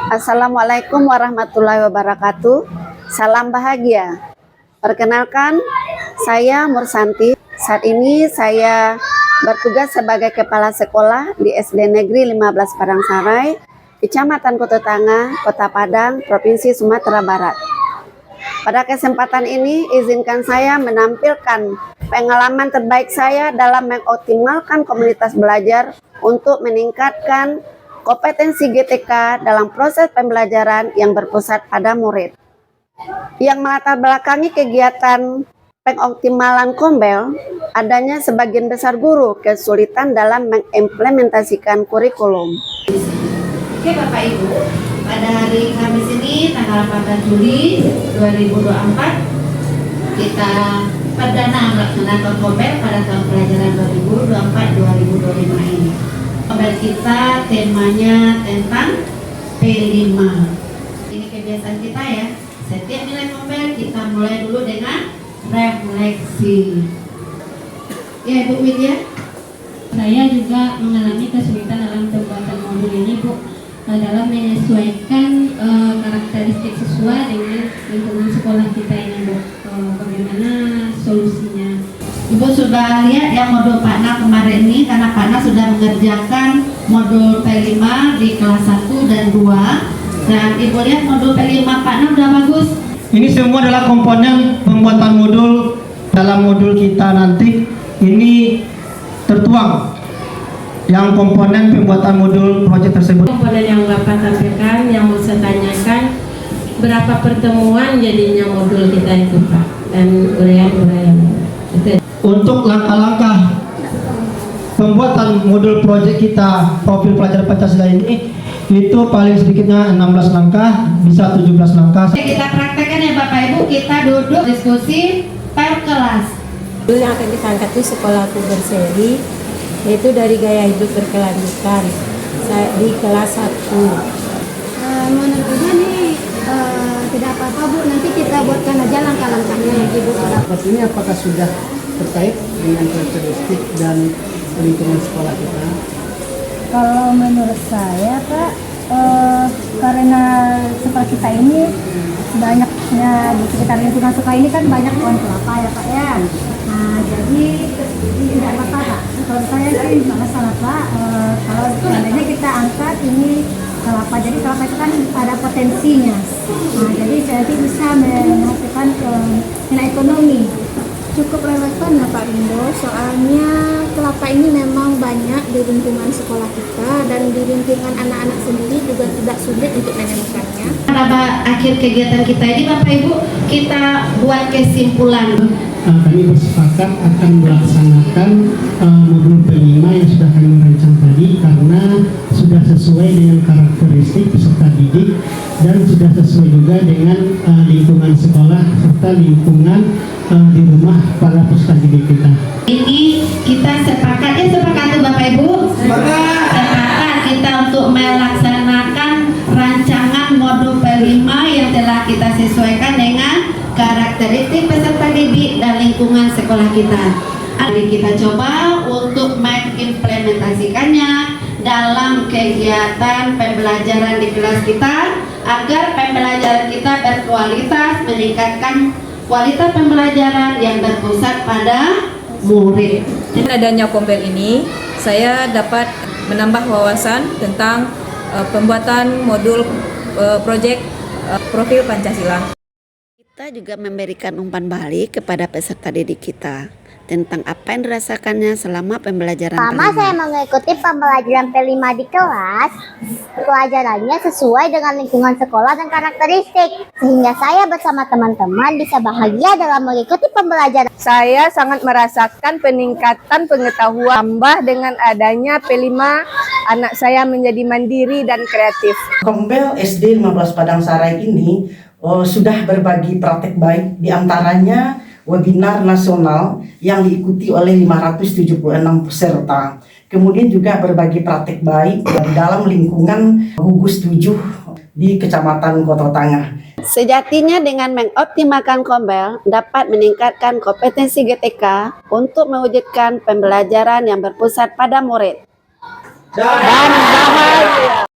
Assalamualaikum warahmatullahi wabarakatuh. Salam bahagia. Perkenalkan, saya Mursanti. Saat ini saya bertugas sebagai kepala sekolah di SD Negeri 15 Padangsarai, Kecamatan Kota Tangah, Kota Padang, Provinsi Sumatera Barat. Pada kesempatan ini, izinkan saya menampilkan pengalaman terbaik saya dalam mengoptimalkan komunitas belajar untuk meningkatkan kompetensi GTK dalam proses pembelajaran yang berpusat pada murid. Yang melatar belakangi kegiatan pengoptimalan Kombel, adanya sebagian besar guru kesulitan dalam mengimplementasikan kurikulum. Oke Bapak Ibu, pada hari Kamis ini tanggal 14 Juli 2024 kita perdana melaksanakan Kombel pada tahun pelajaran 2024-2025 ini. Kombel kita temanya tentang P5. Ini kebiasaan kita ya. Setiap nilai Kombel kita mulai dulu dengan refleksi. Ya Ibu Widya. Saya juga mengalami kesulitan dalam pembuatan modul ini Bu, dalam menyesuaikan karakteristik sesuai dengan lingkungan sekolah kita ini Bu. Bagaimana solusinya? Ibu sudah lihat ya modul Pak Na kemarin ini, karena Pak Na sudah mengerjakan modul P5 di kelas 1 dan 2. Dan Ibu lihat modul P5 Pak Na udah bagus. Ini semua adalah komponen pembuatan modul. Dalam modul kita nanti ini tertuang yang komponen pembuatan modul proyek tersebut. Komponen yang Bapak tampilkan, yang mau saya tanyakan, berapa pertemuan jadinya modul kita itu Pak, dan uraian-uraian. Untuk langkah-langkah pembuatan modul proyek kita profil pelajar Pancasila ini, itu paling sedikitnya 16 langkah, bisa 17 langkah. Kita praktekkan ya Bapak Ibu, kita duduk diskusi per kelas. Yang akan kita angkat itu sekolahku berseri, yaitu dari gaya hidup berkelanjutan. Saya di kelas 1. Menurutnya nih tidak apa-apa Bu, nanti kita buatkan aja langkah-langkahnya yang Ibu harap. Ini apakah sudah terkait dengan karakteristik dan lingkungan sekolah kita? Kalau menurut saya Pak, karena sekolah kita ini banyaknya di sekitar lingkungan sekolah ini kan banyak pohon kelapa ya Pak ya. Nah jadi tidak apa-apa Pak. Kalau saya sih nggak masalah Pak. Kalau seandainya kita angkat ini kelapa, jadi kelapa itu kan ada potensinya. Nah jadi nanti bisa menghasilkan nilai ekonomi. Cukup relevan ya Pak Rindo, soalnya kelapa ini memang banyak di lingkungan sekolah kita dan di lingkungan anak-anak sendiri juga tidak sulit untuk menemukannya. Pada akhir kegiatan kita ini Bapak Ibu, kita buat kesimpulan. Kami bersepakat akan melaksanakan modul P5 yang sudah kami rancang tadi, karena sudah sesuai dengan karakteristik peserta didik dan sudah sesuai juga dengan lingkungan sekolah serta lingkungan di rumah para peserta didik kita. Ini kita sepakat tuh Bapak Ibu. Sepakat kita untuk melaksanakan rancangan modul P5 yang telah kita sesuaikan dengan karakteristik peserta didik dan lingkungan sekolah kita. Mari kita coba untuk mengimplementasikannya dalam kegiatan pembelajaran di kelas kita, agar pembelajaran kita berkualitas, meningkatkan kualitas pembelajaran yang berpusat pada murid. Dengan adanya Kombel ini, saya dapat menambah wawasan tentang pembuatan modul proyek profil Pancasila. Kita juga memberikan umpan balik kepada peserta didik kita tentang apa yang dirasakannya selama pembelajaran Selama P5. saya mengikuti pembelajaran P5 di kelas, pelajarannya sesuai dengan lingkungan sekolah dan karakteristik, sehingga saya bersama teman-teman bisa bahagia dalam mengikuti pembelajaran. Saya sangat merasakan peningkatan pengetahuan, tambah dengan adanya P5, anak saya menjadi mandiri dan kreatif. Kombel SD 15 Padangsarai ini sudah berbagi praktek baik, diantaranya webinar nasional yang diikuti oleh 576 peserta. Kemudian juga berbagi praktek baik di dalam lingkungan gugus 7 di Kecamatan Kota Tangah. Sejatinya dengan mengoptimalkan Kombel dapat meningkatkan kompetensi GTK untuk mewujudkan pembelajaran yang berpusat pada murid. Dan bahagia.